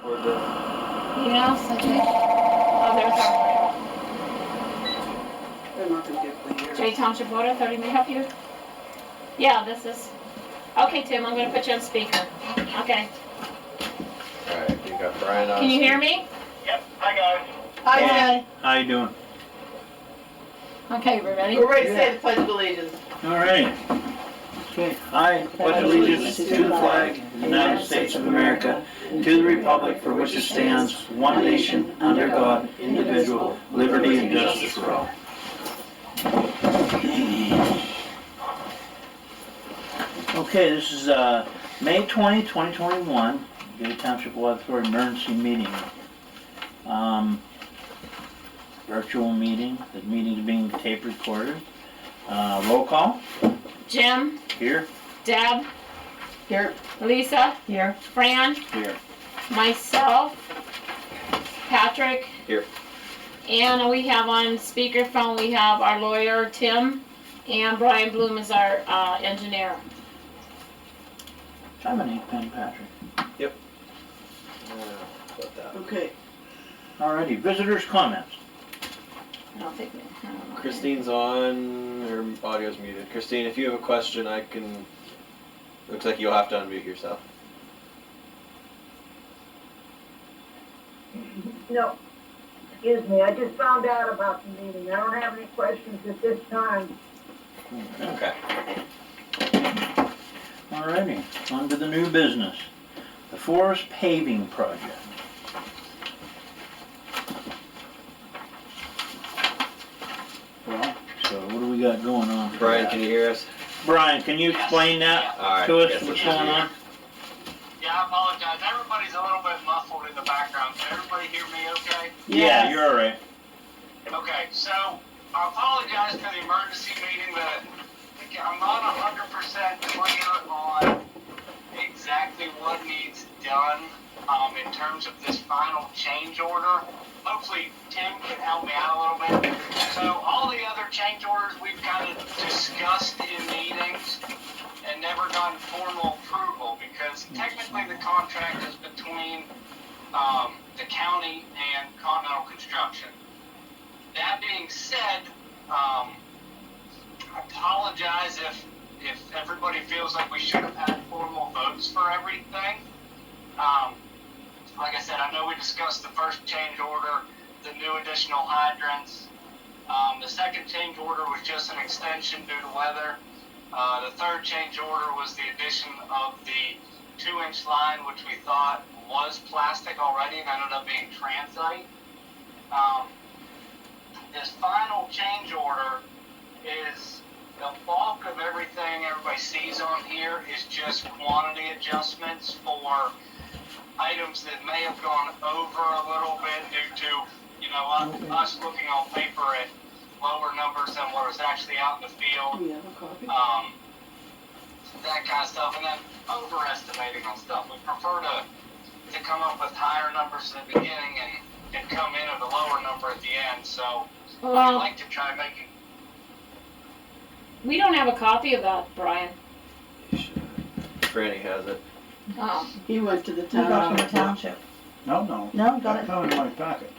Or the... Yes, okay. Oh, there's our They're not gonna get clean air. J Township Board Authority, may I help you? Yeah, this is, okay, Tim, I'm gonna put you on speaker. Okay. Alright, you got Brian on. Can you hear me? Yep, hi guys. Hi, Hey. Ted. How you doing? Okay, we're ready? We're ready to say the Pledge of Allegiance. All right. Okay. I pledge allegiance to the flag of the United States of America, to the republic for which it stands, one nation, under God, indivisible, liberty and justice for all. Okay, this is May 20, 2021, the Township Water Authority emergency meeting. Virtual meeting. The meeting is being tape recorded. Roll call. Jim, Here. Deb, Here. Lisa, Here. Fran, Here. myself, Patrick. Here. And we have on speakerphone, we have our lawyer, Tim, and Brian Bloom is our engineer. I have an 8-pen, Patrick. Put that. Okay. Alrighty, visitors' comments. I don't know. Christine's on, her audio's muted. Christine, if you have a question, I can, looks like you'll have to unmute yourself. No, excuse me, I just found out about the meeting. I don't have any questions at this time. Okay. Alrighty, on to the new business. The Forest Paving Project. Well, so what do we got going on? for Brian, that? can you hear us? Brian, can you explain that Alright. to us, yes, what's I can going hear on? Yeah, I apologize. Everybody's a little bit muffled in the background. Can everybody hear me okay? Yeah, you're alright. Okay, so I apologize for the emergency meeting that I'm not 100% clear on exactly what needs done in terms of this final change order. Hopefully Tim can help me out a little bit. So all the other change orders we've kind of discussed in meetings and never gotten formal approval because technically the contract is between the county and Continental Construction. That being said, I apologize if everybody feels like we should have had formal votes for everything. Like I said, I know we discussed the first change order, the new additional hydrants. The second change order was just an extension due to weather. The third change order was the addition of the 2-inch line, which we thought was plastic already and ended up being transite. This final change order is the bulk of everything everybody sees on here is just quantity adjustments for items that may have gone over a little bit due to, you know, us looking on paper at lower numbers than what was actually out in the field. Do we have a copy? That kind of stuff, and then overestimating on stuff. We prefer to come up with higher numbers in the beginning and come in at a lower number at the end, so we Well, like to try making. we don't have a copy of that, Brian. Franny has it. Oh. He went to the You got town. from the township. No, No, got that's it. not in my packet.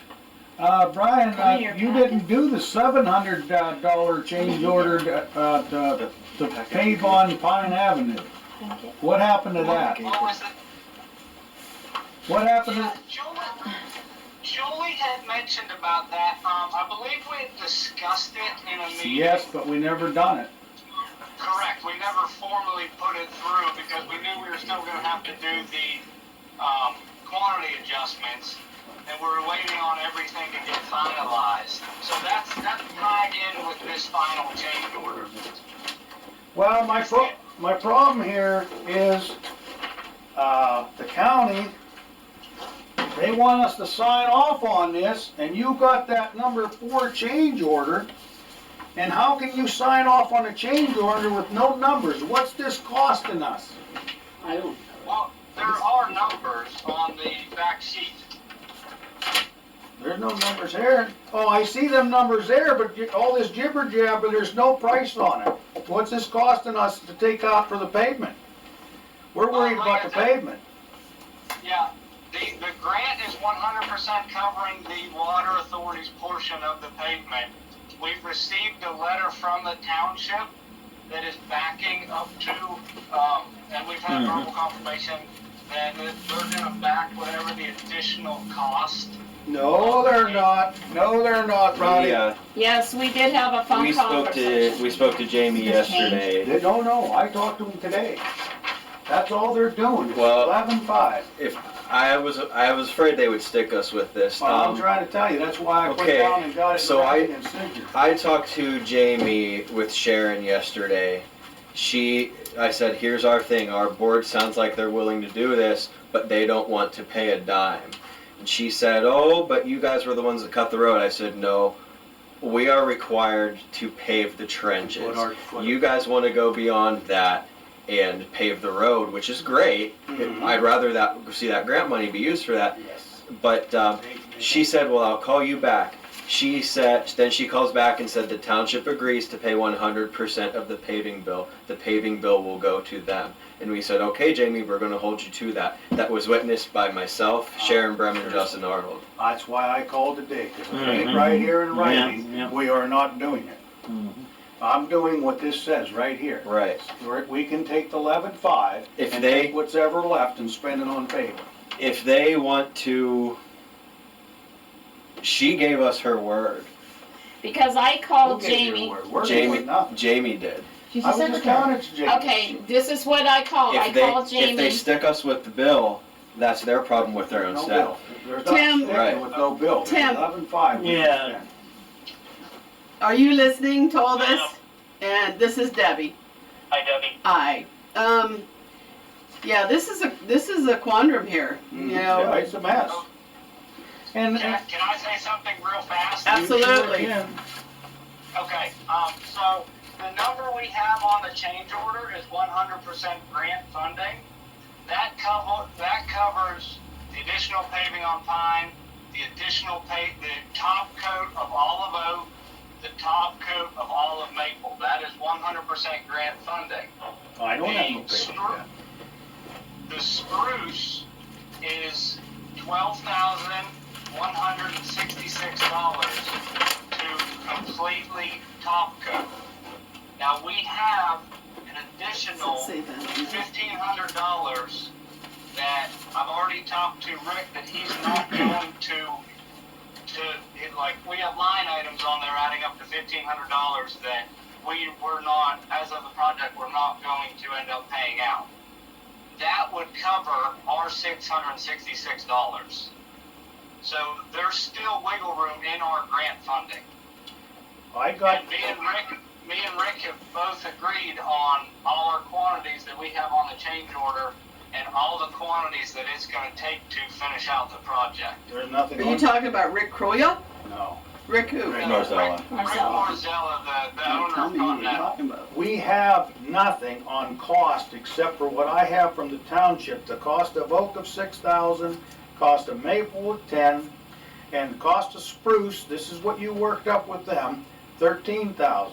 Brian, Come in your you packet. didn't do the $700 change order to pave on Pine Avenue. What happened to that? What was it? What happened Yeah, to, Julie had mentioned about that. I believe we had discussed it in a meeting. yes, but we never done it. Correct. We never formally put it through because we knew we were still going to have to do the quantity adjustments, and we were waiting on everything to get finalized. So that's tied in with this final change order. Well, my problem here is, the county, they want us to sign off on this, and you got that number 4 change order, and how can you sign off on a change order with no numbers? What's this costing us? I don't. Well, there are numbers on the back sheet. There's no numbers here. Oh, I see them numbers there, but all this jibber jabber, there's no price on it. What's this costing us to take out for the pavement? We're worried about the pavement. Yeah, The grant is 100% covering the water authority's portion of the pavement. We've received a letter from the township that is backing up to, and we've had verbal confirmation that they're gonna back whatever the additional cost. No, they're not. No, they're not, Ronnie. Yes, we did have a phone conversation. We spoke to Jamie yesterday. No, I talked to them today. That's all they're doing, is Well, 11.5. If I was afraid they would stick us with this. Well, I'm trying to tell you, that's why I put okay, down and got it so writing and sent you. I talked to Jamie with Sharon yesterday. I said, here's our thing. Our board sounds like they're willing to do this, but they don't want to pay a dime. And she said, oh, but you guys were the ones that cut the road. I said, no, we are required to pave the trenches. You guys want to go beyond that and pave the road, which is great. I'd rather see that grant money be used for that. Yes. But she said, well, I'll call you back. Then she calls back and said the township agrees to pay 100% of the paving bill. The paving bill will go to them. And we said, okay, Jamie, we're going to hold you to that. That was witnessed by myself, Sharon Bremen, Justin Arnold. That's why I called today, because it ain't right here in writing. Yeah. We are not doing it. I'm doing what this says right here. Right. We can take the 11.5 and take what's ever left and spend it on paving. If they want to, she gave us her word. Because I called Who gave you Jamie. your word? We're doing nothing. Jamie did. I was just telling it to Jamie. Okay, this is what I called. I called Jamie. If they stick us with the bill, that's their problem with their own No staff. bill. There's not Tim. sticking Right. with no bill. It's Tim. 11.5. Yeah. Are you listening to all this? And this is Debbie. Hi, Debbie. Hi. Yeah, this is a quandrum here, you know. Yeah, it's a mess. And Can I say something real fast? Absolutely. Yeah. Okay, so the number we have on the change order is 100% grant funding. That covers the additional paving on Pine, the top coat of Olive Oak, the top coat of Olive Maple. That is 100% grant funding. I don't have no paper. The spruce is $12,166 to completely top coat. Now we have an additional Say that. $1,500 that I've already talked to Rick that he's not going to we have line items on there adding up to $1,500 that we're not, as of the project, we're not going to end up paying out. That would cover our $666. So there's still wiggle room in our grant funding. And me and Rick have both agreed on all our quantities that we have on the change order and all the quantities that it's going to take to finish out the project. There's nothing Are you on. talking about Rick Croya? No. Rick who? Rick Marzella. Rick Marzella, the owner Tell of me what you're Continental. talking about. We have nothing on cost except for what I have from the township. The cost of oak of 6,000, cost of maple of 10, and the cost of spruce, this is what you worked up with them, 13,000.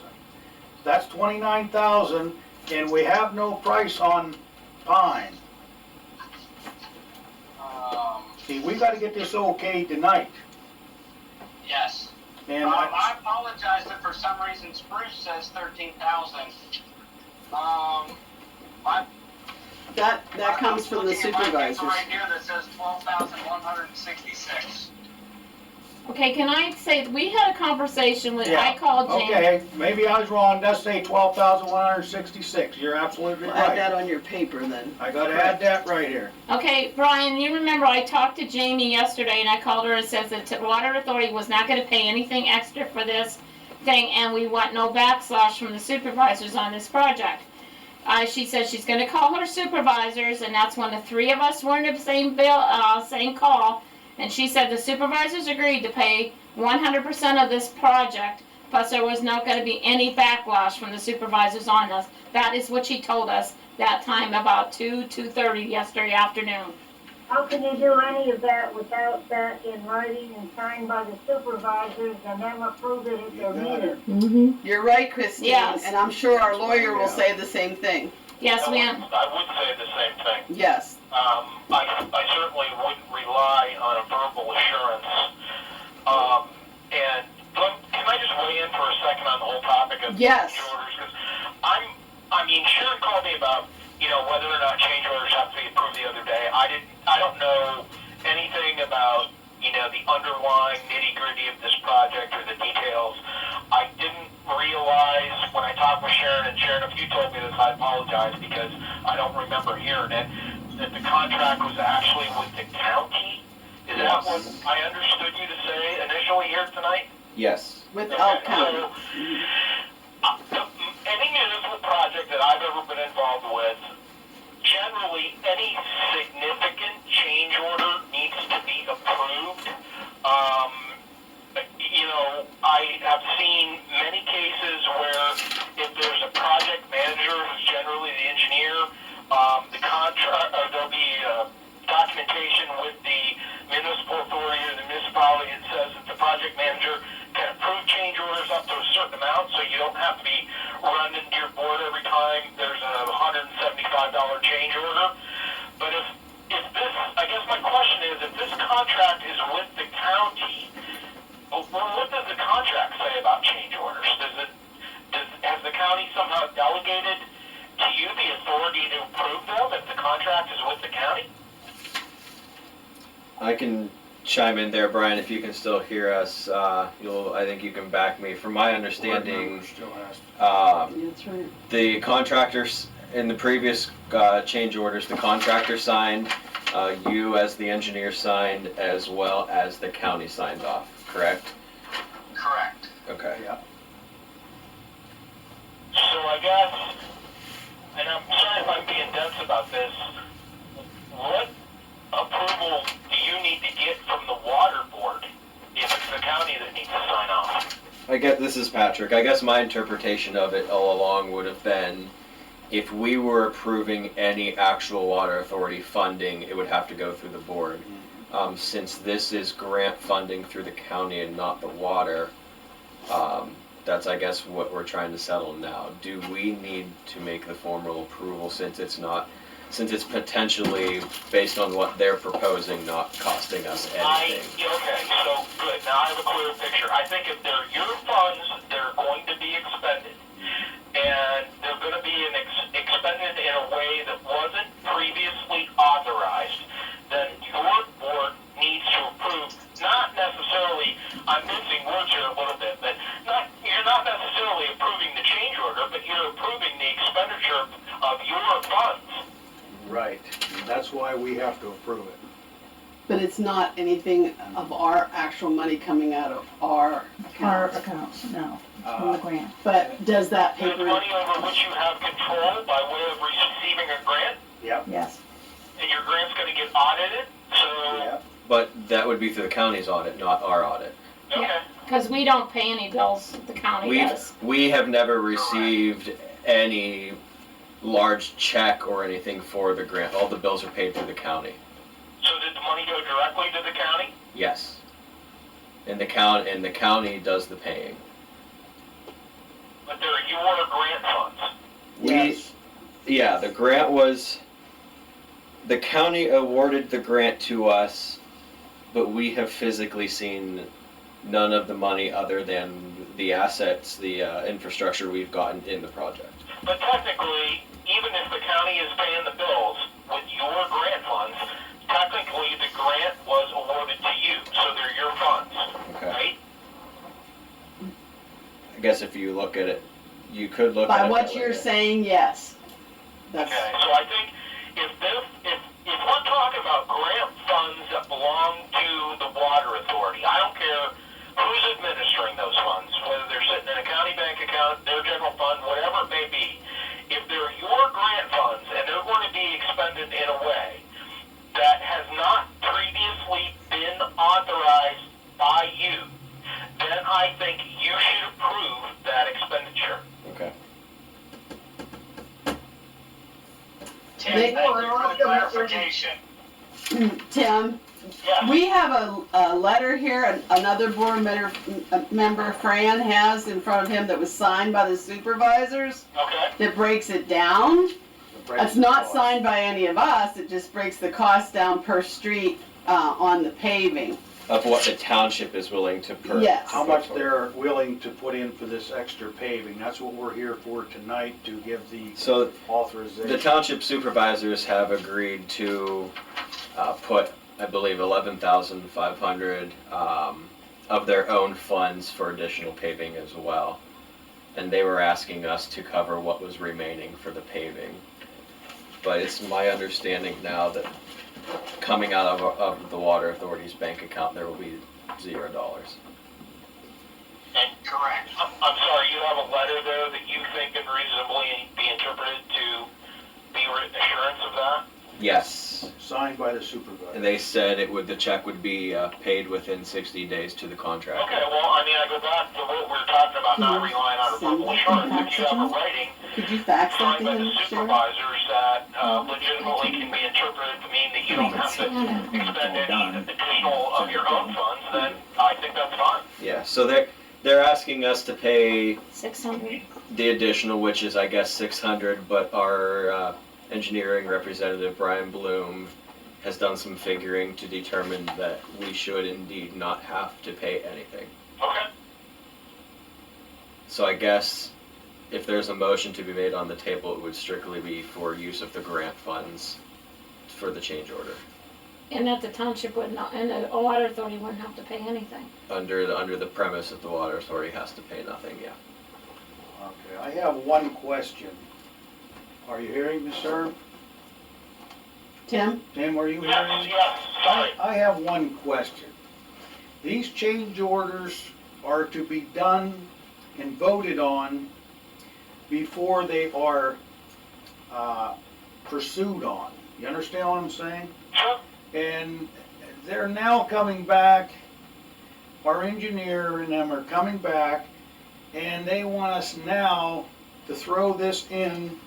That's 29,000, and we have no price on pine. See, we gotta get this okay tonight. Yes. And I apologize if for some reason spruce says 13,000. That comes from the supervisors. Right here that says 12,166. Okay, can I say, we had a conversation with, Yeah, I called Jamie. okay, maybe I was wrong, it does say 12,166, you're absolutely Well, add right. that on your paper then. I gotta add that right here. Okay, Brian, you remember I talked to Jamie yesterday and I called her and says that the Water Authority was not gonna pay anything extra for this thing and we want no backslash from the supervisors on this project. She said she's gonna call her supervisors and that's when the three of us were in the same same call. And she said the supervisors agreed to pay 100% of this project, plus there was not gonna be any backlash from the supervisors on us. That is what she told us that time about 2:30 yesterday afternoon. How can you do any of that without that in writing and signed by the supervisors and them approve it at their meeting? Mm-hmm. You're right, Christine, Yes. and I'm sure our lawyer will say the same thing. Yes, ma'am. I would say the same thing. Yes. I certainly wouldn't rely rely on a verbal assurance. And can I just weigh in for a second on the whole topic of Yes. change orders? Because Sharon called me about, whether or not change orders have to be approved the other day. I don't know anything about, the underlying nitty-gritty of this project or the details. I didn't realize when I talked with Sharon, and Sharon, if you told me this, I apologize because I don't remember hearing it, that the contract was actually with the county. Is that what I understood you to say initially here tonight? Yes. With Elk County. So, any municipal project that I've ever been involved with, generally any significant change order needs to be approved. I have seen many cases where if there's a project manager who's generally the engineer, the contract, or there'll be documentation with the municipal authority or the municipality that says that the project manager can approve change orders up to a certain amount, so you don't have to be running to your board every time there's a $175 change order. But if this, I guess my question is, if this contract is with the county, what does the contract say about change orders? Has the county somehow delegated to you the authority to approve them if the contract is with the county? I can chime in there, Brian, if you can still hear us. I think you can back me. From my understanding, That's right. the contractors in the previous change orders, the contractor signed, you as the engineer signed, as well as the county signed off, correct? Correct. Okay. Yeah. So I guess, and I'm sorry if I'm being dense about this, what approval do you need to get from the water board if it's the county that needs to sign off? This is Patrick. I guess my interpretation of it all along would have been, if we were approving any actual water authority funding, it would have to go through the board. Since this is grant funding through the county and not the water, that's, I guess, what we're trying to settle now. Do we need to make the formal approval since it's potentially, based on what they're proposing, not costing us anything? Okay, so good. Now I have a clear picture. I think if they're your funds, they're going to be expended. And they're going to be expended in a way that wasn't previously authorized, then your board needs to approve, not necessarily, I'm mincing words here a little bit, but you're not necessarily approving the change order, but you're approving the expenditure of your funds. Right. That's why we have to approve it. But it's not anything of our actual money coming out of our Our account. accounts, no, it's from the grant. But does that There's paper, money over which you have control by way of receiving a grant, Yes, and your grant's going to get audited, so, Yep. But that would be through the county's audit, not our audit. okay. Because we don't pay any bills, the county does. We have never received any large check or anything for the grant. All the bills are paid through the county. So did the money go directly to the county? Yes. And the county does the paying. But they're your grant funds. Yeah, the grant was, the county awarded the grant to us, but we have physically seen none of the money other than the assets, the infrastructure we've gotten in the project. But technically, even if the county is paying the bills with your grant funds, technically the grant was awarded to you, so they're your funds, Okay. right? I guess if you look at it, you could look at by it what that way, you're yeah. saying, yes. That's, Okay, so I think if we're talking about grant funds that belong to the water authority, I don't care who's administering those funds, whether they're sitting in a county bank account, their general fund, whatever it may be. If they're your grant funds and they're going to be expended in a way that has not previously been authorized by you, then I think you should approve that expenditure. Okay. Tim, thank you for the clarification. Tim, Yes. we have a letter here, another board member, Fran, has in front of him that was signed by the supervisors Okay. that breaks it down. It's not signed by any of us, it just breaks the cost down per street on the paving. Of what the township is willing to purchase. Yes. How much they're willing to put in for this extra paving, that's what we're here for tonight, to give the So authorization. the township supervisors have agreed to put, I believe, 11,500 of their own funds for additional paving as well. And they were asking us to cover what was remaining for the paving. But it's my understanding now that coming out of the Water Authority's bank account, there will be $0. Correct. I'm sorry, you have a letter there that you think can reasonably be interpreted to be assurance of that? Yes. Signed by the supervisor. And they said the check would be paid within 60 days to the contractor. Okay, well, I mean, I go back to what we were talking about, not relying on verbal assurance. If you have a writing Could you fax that signed to by the him, Sharon? supervisors that legitimately can be interpreted to mean that you don't have to expend any additional of your own funds, then I think that's fine. Yeah, so they're asking us to pay 600. the additional, which is I guess 600, but our engineering representative Brian Bloom has done some figuring to determine that we should indeed not have to pay anything. Okay. So I guess if there's a motion to be made on the table, it would strictly be for use of the grant funds for the change order. And that the township would not, and the water authority wouldn't have to pay anything. Under the premise that the water authority has to pay nothing, yeah. Okay, I have one question. Are you hearing me, sir? Tim? Tim, are you hearing Yes, me? yes, sorry. I have one question. These change orders are to be done and voted on before they are pursued on. You understand what I'm saying? Sure. And they're now coming back, our engineer and them are coming back, and they want us now to throw this in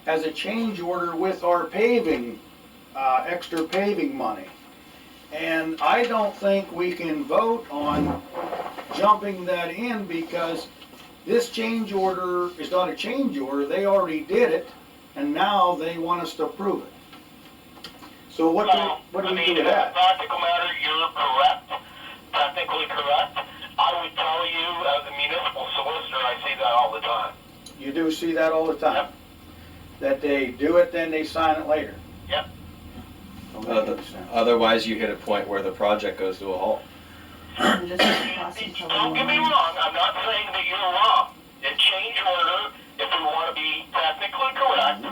as a change order with our paving, extra paving money. And I don't think we can vote on jumping that in, because this change order is not a change order, they already did it, and now they want us to approve it. So what do we do with As a that? practical matter, you're correct, technically correct. I would tell you, as a municipal solicitor, I see that all the time. You do see that all the time? That they do it, then they sign it later? Yep. Don't make any sense. Otherwise, you hit a point where the project goes to a halt. Don't get me wrong, I'm not saying that you're wrong. In change order, if we want to be technically correct,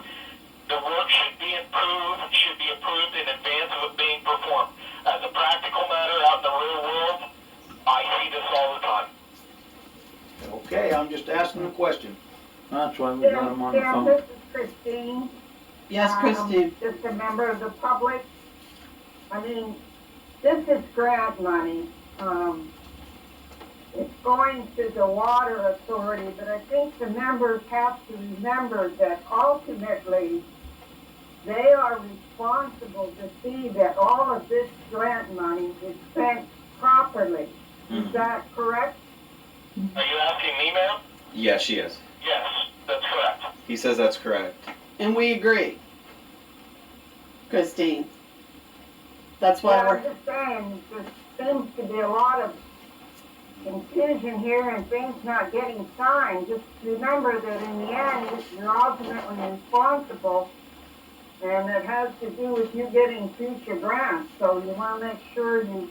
the work should be approved in advance of it being performed. As a practical matter, out in the real world, I see this all the time. Okay, I'm just asking a question. That's why we got them on the Sam, phone. this is Christine. Yes, Christine. Just a member of the public. I mean, this is grant money. It's going to the water authority, but I think the members have to remember that ultimately they are responsible to see that all of this grant money is spent properly. Is that correct? Are you asking me, ma'am? Yeah, she is. Yes, that's correct. He says that's correct. And we agree. Christine. That's why Yeah, we're, I'm just saying, there seems to be a lot of confusion here and things not getting signed. Just remember that in the end, you're ultimately responsible, and it has to do with you getting future grants. So you want to make sure you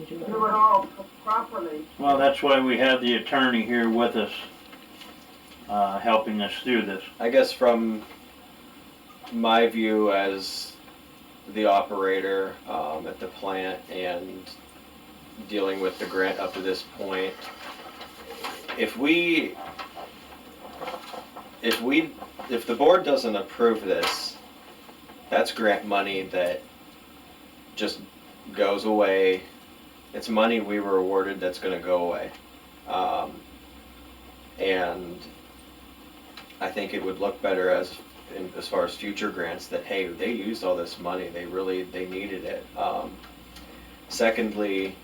do it all properly. Well, that's why we have the attorney here with us, helping us through this. I guess from my view as the operator at the plant and dealing with the grant up to this point, if the board doesn't approve this, that's grant money that just goes away. It's money we were awarded that's going to go away. And I think it would look better as far as future grants that, hey, they used all this money, they needed it. Secondly,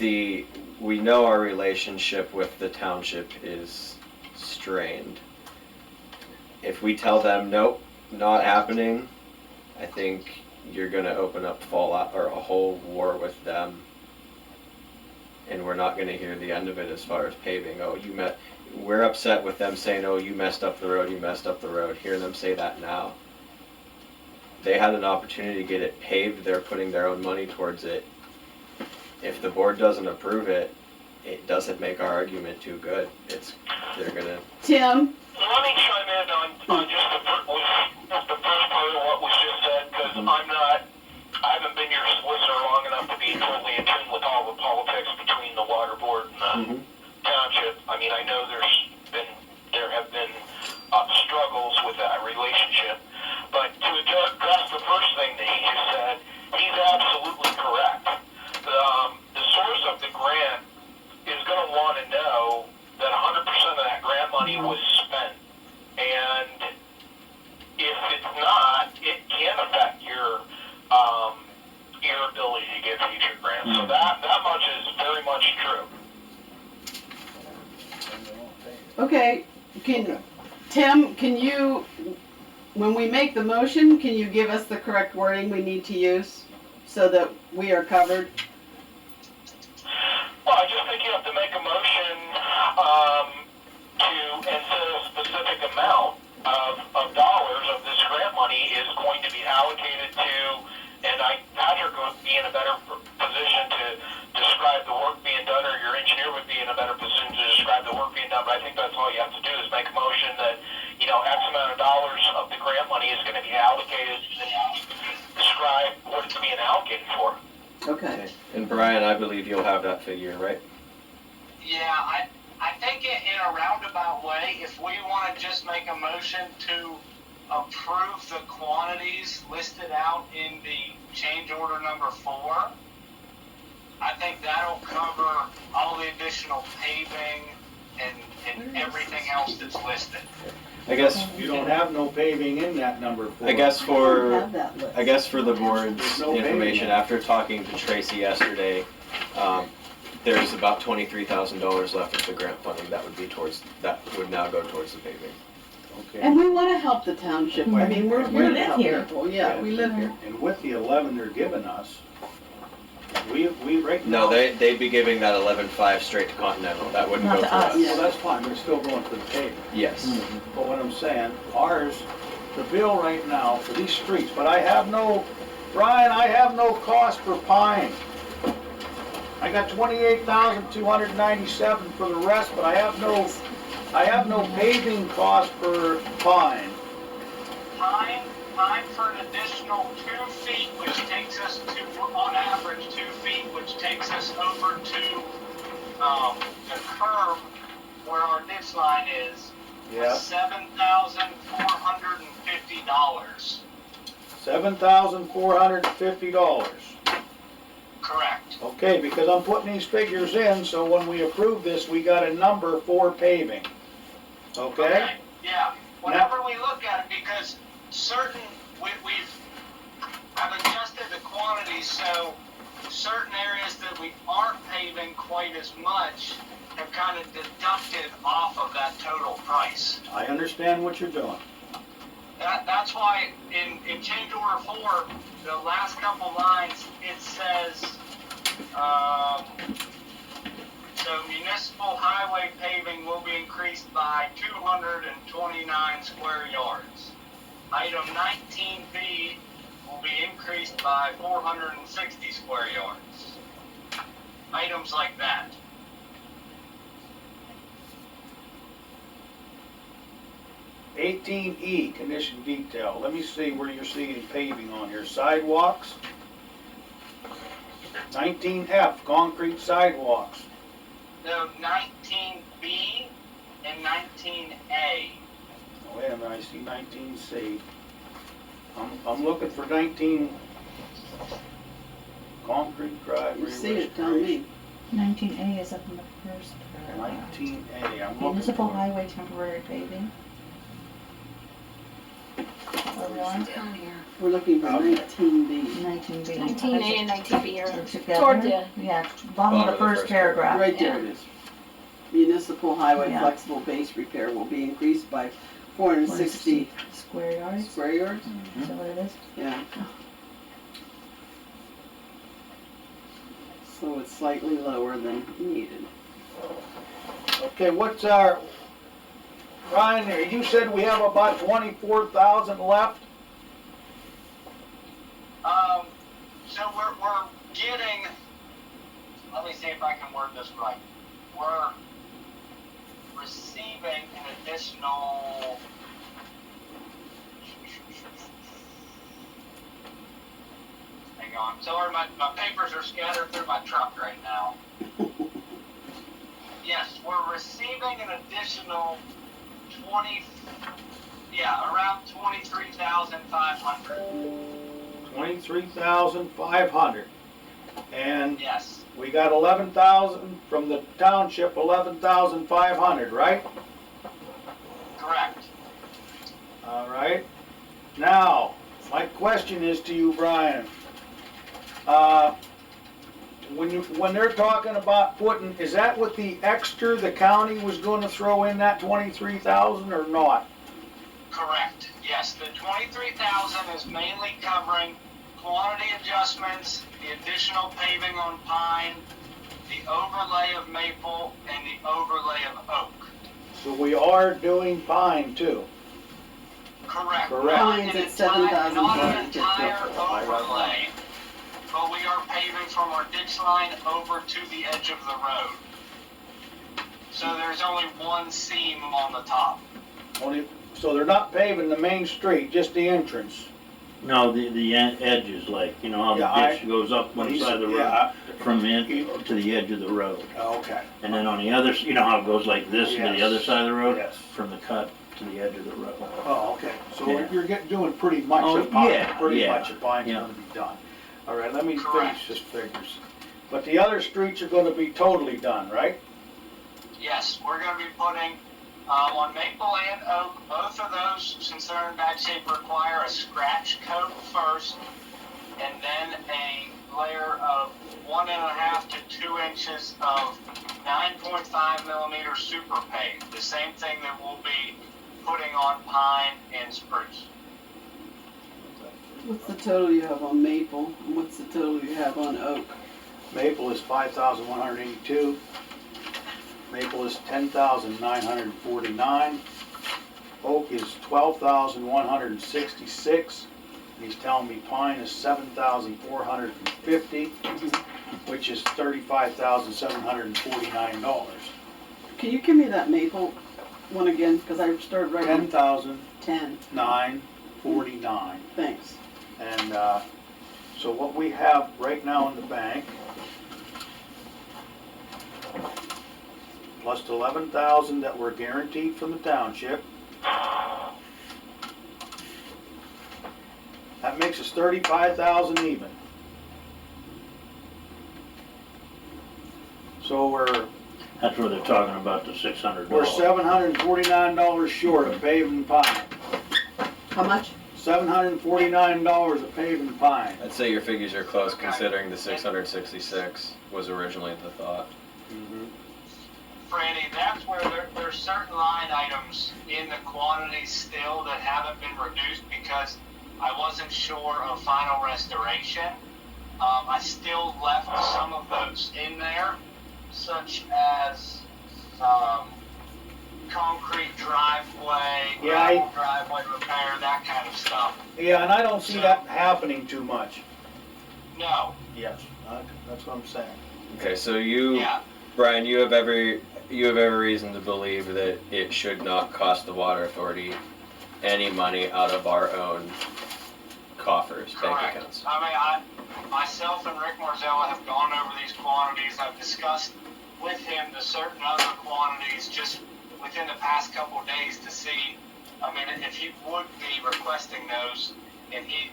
we know our relationship with the township is strained. If we tell them, nope, not happening, I think you're gonna open up fallout or a whole war with them. And we're not gonna hear the end of it as far as paving. We're upset with them saying, oh, you messed up the road, you messed up the road. Hear them say that now. They had an opportunity to get it paved, they're putting their own money towards it. If the board doesn't approve it, it doesn't make our argument too good. They're gonna. Tim? Let me chime in on just the first part of what was just said, because I haven't been your solicitor long enough to be totally in tune with all the politics between the water board and the township. I mean, I know there have been struggles with that relationship, but to address the first thing that he just said, he's absolutely correct. The source of the grant is going to want to know that 100% of that grant money was spent, and if it's not, it can affect your ability to get future grants. So that much is very much true. Okay, Tim, can you, when we make the motion, can you give us the correct wording we need to use so that we are covered? Well, I just think you have to make a motion and set a specific amount of dollars of this grant money is going to be allocated to, and Patrick would be in a better position to describe the work being done, or your engineer would be in a better position to describe the work being done, but I think that's all you have to do is make a motion that, X amount of dollars of the grant money is going to be allocated and describe what it's being allocated for. Okay. And Brian, I believe you'll have that figure, right? Yeah, I think in a roundabout way, if we want to just make a motion to approve the quantities listed out in the change order number 4, I think that'll cover all the additional paving and everything else that's listed. I guess You don't have no paving in that number 4. I don't have for the board's There's no information, paving. after talking to Tracy yesterday, there's about $23,000 left of the grant funding that would now go towards the paving. Okay. And we want to help the township. I mean, we're We here to live help here. people. Yeah, we live here. And with the 11 they're giving us, we right now. No, they'd be giving that 11.5 straight to Continental. That wouldn't Not go to to us. us. Well, that's fine, they're still going for the paving. Yes. But what I'm saying, ours, the bill right now for these streets, but Brian, I have no cost for Pine. I got $28,297 for the rest, but I have no paving cost for Pine. Time for an additional 2 feet, which takes us to, on average, 2 feet, which takes us over to the curb where our ditch line is. Yeah. $7,450. $7,450. Correct. Okay, because I'm putting these figures in, so when we approve this, we got a number for paving. Okay? Yeah. Whenever we look at it, because I've adjusted the quantities, so certain areas that we aren't paving quite as much have kind of deducted off of that total price. I understand what you're doing. That's why in change order 4, the last couple lines, it says, so municipal highway paving will be increased by 229 square yards. Item 19B will be increased by 460 square yards. Items like that. $18E, condition detail. Let me see where you're seeing paving on here. Sidewalks. 19F, concrete sidewalks. No, 19B and 19A. Oh, wait a minute, I see 19C. I'm looking for 19, concrete driveway You see it, tell me. 19A is up in the first paragraph. 19A, I'm looking Municipal for. highway temporary paving. Where we are? We're looking for 19B. 19B. 19A and 19B are Together? toward the, Yeah, bottom of the first paragraph. Right there it is. Municipal highway Yeah. flexible base repair will be increased by 460 Square yards, square yards? is that what it is? Yeah. So it's slightly lower than needed. Okay, what's our, Ryan, you said we have about 24,000 left? So we're getting, let me see if I can word this right. We're receiving an additional, hang on, sorry, my papers are scattered through my truck right now. Yes, we're receiving an additional 20, around 23,500. 23,500. And Yes, we got 11,000 from the township, 11,500, right? correct. All right. Now, my question is to you, Brian. When they're talking about putting, is that what the extra the county was going to throw in that 23,000 or not? Correct. Yes, the 23,000 is mainly covering quantity adjustments, the additional paving on Pine, the overlay of Maple, and the overlay of Oak. So we are doing Pine too. Correct. Correct. Pine's at 7,000. Not an entire overlay, but we are paving from our ditch line over to the edge of the road. So there's only one seam on the top. So they're not paving the main street, just the entrance. No, the edges, like, you know how Yeah, the ditch goes up one side of the road, Yeah, from in to the edge of the road. okay. And then on the other, you know how it goes like this to the Yes. other side of the road? Yes. From the cut to the edge of the road. Oh, okay. So Yeah. you're doing pretty much Oh, of Pine. yeah, Pretty yeah, much of Pine's yeah. gonna be done. All right, let me Correct. finish this figures. But the other streets are gonna be totally done, right? Yes, we're going to be putting on Maple and Oak, both of those, since they're in bad shape, require a scratch coat first, and then a layer of 1.5 to 2 inches of 9.5 millimeter super pave, the same thing that we'll be putting on Pine and Spruce. What's the total you have on Maple, and what's the total you have on Oak? Maple is 5,182. Maple is 10,949. Oak is 12,166. And he's telling me Pine is 7,450, which is $35,749. Can you give me that Maple one again, because I started writing 10,949. 10, thanks. And so what we have right now in the bank, plus the 11,000 that were guaranteed from the township, that makes us 35,000 even. So we're That's where they're talking about the $600. $749 short of paving Pine. How much? $749 of paving Pine. I'd say your figures are close considering the 666 was originally the thought. Franny, that's where there's certain line items in the quantity still that haven't been reduced because I wasn't sure of final restoration. I still left some of those in there, such as concrete driveway, gravel driveway repair, that kind of stuff. Yeah, and I don't see that happening too much. No. Yes, that's what I'm saying. Okay, so you, Yeah. Brian, you have every reason to believe that it should not cost the water authority any money out of our own coffers, bank Correct. accounts. I mean, myself and Rick Marzella have gone over these quantities. I've discussed with him the certain other quantities just within the past couple of days to see, I mean, if he would be requesting those, and he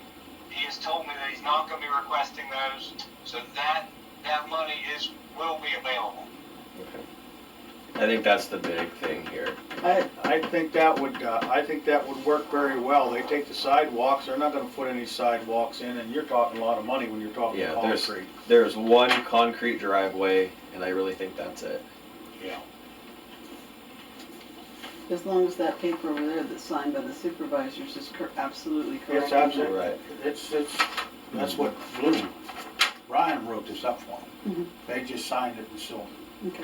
has told me that he's not going to be requesting those, so that money will be available. Okay. I think that's the big thing here. I think that would work very well. They take the sidewalks, they're not gonna put any sidewalks in, and you're talking a lot of money when you're talking Yeah, concrete. there's one concrete driveway, and I really think that's it. Yeah. As long as that paper over there that's signed by the supervisors is absolutely correct. It's absolutely Right. It's that's what blew. Ryan wrote this up for them. Mhm. They just signed it and sealed it. Okay.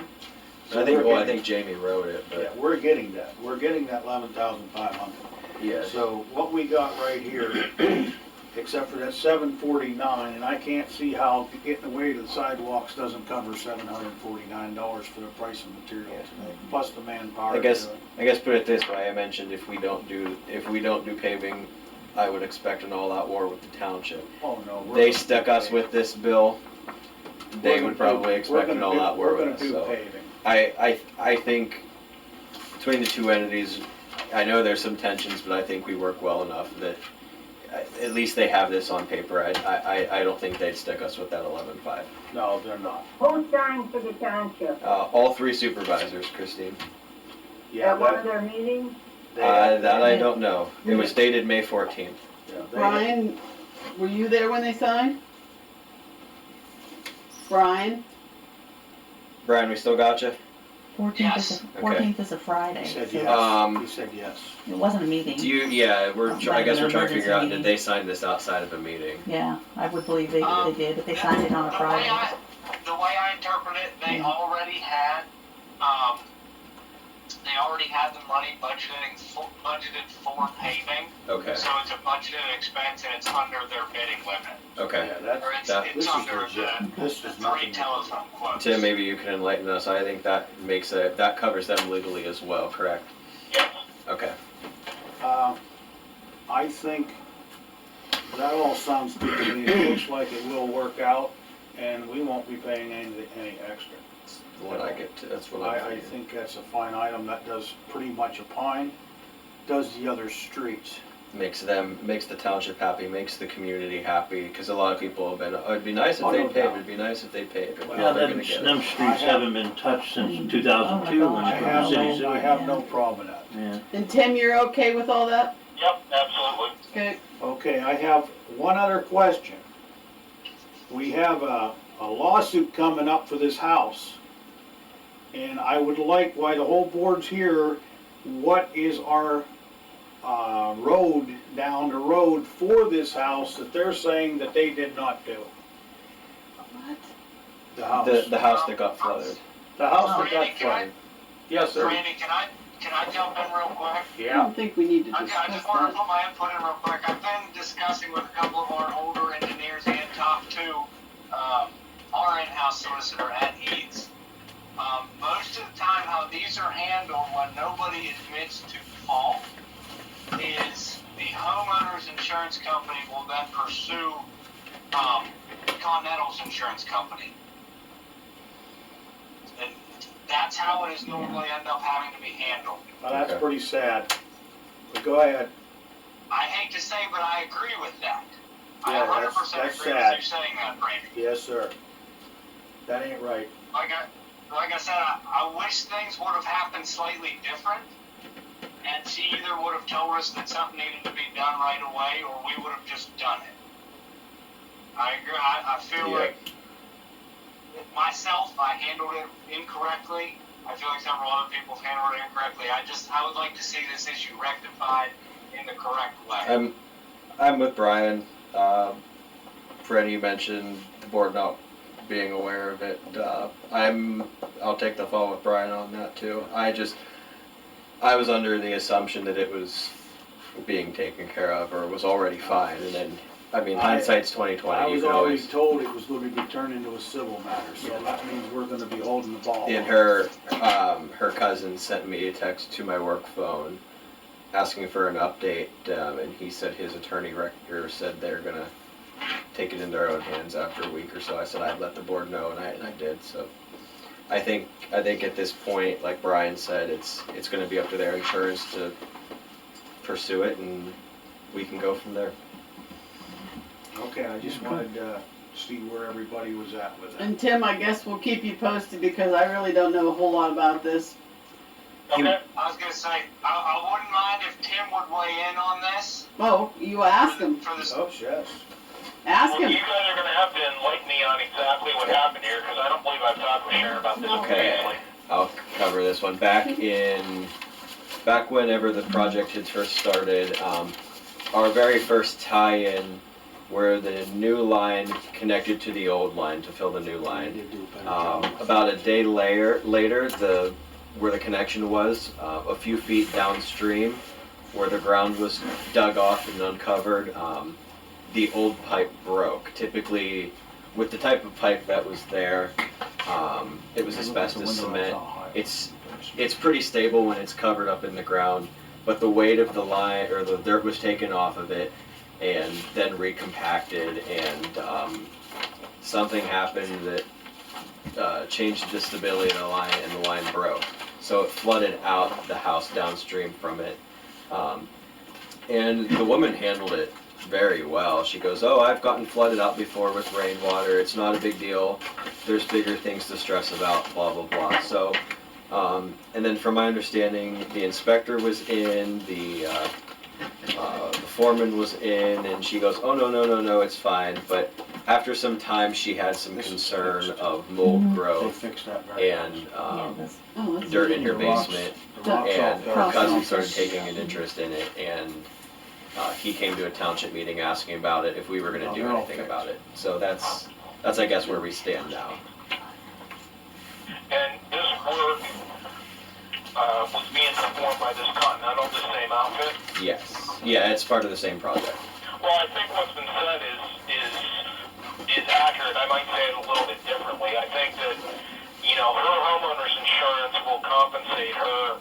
So I think, we're well, I getting- think Jamie wrote it, Yeah, but we're getting that. We're getting that 11,500. yes. So what we got right here, except for that 749, and I can't see how getting away to the sidewalks doesn't cover $749 for the price of materials, plus the manpower. I guess- to do it. I guess put it this way, I mentioned if we don't do paving, I would expect an all-out war with the township. Oh, no. we're They gonna stuck do us paving. with this bill, they We're would gonna do- probably expect an all-out war with us, We're so. gonna do paving. I think between the two entities, I know there's some tensions, but I think we work well enough that at least they have this on paper. I don't think they'd stick us with that 11.5. No, they're not. Who signed for the township? All three supervisors, Christine. Yeah, At one of their meetings? That I don't know. It was dated May 14th. Brian, were you there when they signed? Brian? Brian, we still got you? 14th Yes. is a, 14th is a Friday. He said so yes. He said yes. It wasn't a meeting. Do you? Yeah, I guess we're trying to figure out. Emergency Did they sign this outside of a meeting? Yeah, I would believe they did, but they signed it on a Friday. The way I interpret it, they Yeah. already had, the money budgeted for paving. Okay. So it's a budgeted expense and it's under their bidding limit. Okay. Yeah, that's, Or it's, That- it's this is under legit. the This is three nothing. telephone quotes. Tim, maybe you can enlighten us. I think that that covers them legally as well, correct? Yes. Okay. I think that all sounds good to me. It looks like it will work out, and we won't be paying any extra. That's what I get to. That's what I think that's a fine item. That does pretty much a pine, does the other streets. makes the township happy, makes the community happy, because a lot of people have been, oh, it'd be nice if Oh, they no paved, doubt. it'd be nice if they paved, and Well, now they're them, gonna get them it. streets haven't been touched since 2002 when I they put the have city no, I sewer. have no problem with that. Yeah. And Tim, you're okay with all that? Yep, absolutely. Okay. Okay, I have one other question. We have a lawsuit coming up for this house. And I would like, why the whole board's here, what is our road down the road for this house that they're saying that they did not do? What? The house. The house that got flooded. The house that Randy, got can I- flooded. Yes, sir. Randy, can I jump in real quick? I Yeah. don't think we need to I discuss just want to that. put my input in real quick. I've been discussing with a couple of our older engineers and talked to our in-house solicitor at Eads. Most of the time, how these are handled when nobody admits to fault is the homeowner's insurance company will then pursue Continental's insurance company. And that's how it is normally end up having to be handled. Well, that's Okay. pretty sad. But go ahead. I hate to say, but I agree with that. I Yeah, 100% that's agree sad. with you saying that, Randy. Yes, sir. That ain't right. Like I said, I wish things would have happened slightly different, and she either would have told us that something needed to be done right away, or we would have just done it. I agree. I feel Yeah. like myself, I handled it incorrectly. I feel like several other people have handled it incorrectly. I would like to see this issue rectified in the correct way. I'm with Brian. Freddie, you mentioned the board not being aware of it. I'll take the fall with Brian on that too. I was under the assumption that it was being taken care of or was already fine, and then, hindsight's 20/20. I You was can already always. told it was gonna be turned into a civil matter, so that means we're gonna be holding the ball. And her cousin sent me a text to my work phone asking for an update, and he said his attorney said they're gonna take it in their own hands after a week or so. I said I'd let the board know, and I did. So I think at this point, like Brian said, it's gonna be up to their insurance to pursue it, and we can go from there. Okay, I just wanted to see where everybody was at with it. And Tim, I guess we'll keep you posted because I really don't know a whole lot about this. Okay. I was gonna say, I wouldn't mind if Tim would weigh in on this. Oh, you ask him. For this. Oh, yes. Ask Well, you him. guys are gonna have to enlighten me on exactly what happened here, because I don't believe I've talked with Sharon about this Okay. previously. I'll cover this one. Back whenever the project had first started, our very first tie-in where the new line connected to the old line to fill the new line. About a day later, where the connection was, a few feet downstream, where the ground was dug off and uncovered, the old pipe broke. Typically, with the type of pipe that was there, it was asbestos cement. It's pretty stable when it's covered up in the ground, but the weight of the line, or the dirt was taken off of it and then recompacted, and something happened that changed the stability of the line, and the line broke. So it flooded out the house downstream from it. And the woman handled it very well. She goes, "Oh, I've gotten flooded out before with rainwater. It's not a big deal. There's bigger things to stress about, blah, blah, blah." So, and then from my understanding, the inspector was in, the foreman was in, and she goes, "Oh, no, it's fine." But after some time, she had some concern of mold They growth fixed that very and Yeah, that's, dirt in her The rocks- basement. the rocks all And her fell cousin down. started taking an interest in it, and he came to a township meeting asking about it, if we were gonna do They're all anything fixed. about it. So that's I guess where we stand now. And this work was being performed by this Continental, the same outfit. Yes, yeah, it's part of the same project. Well, I think what's been said is accurate. I might say it a little bit differently. I think that, you know, her homeowner's insurance will compensate her.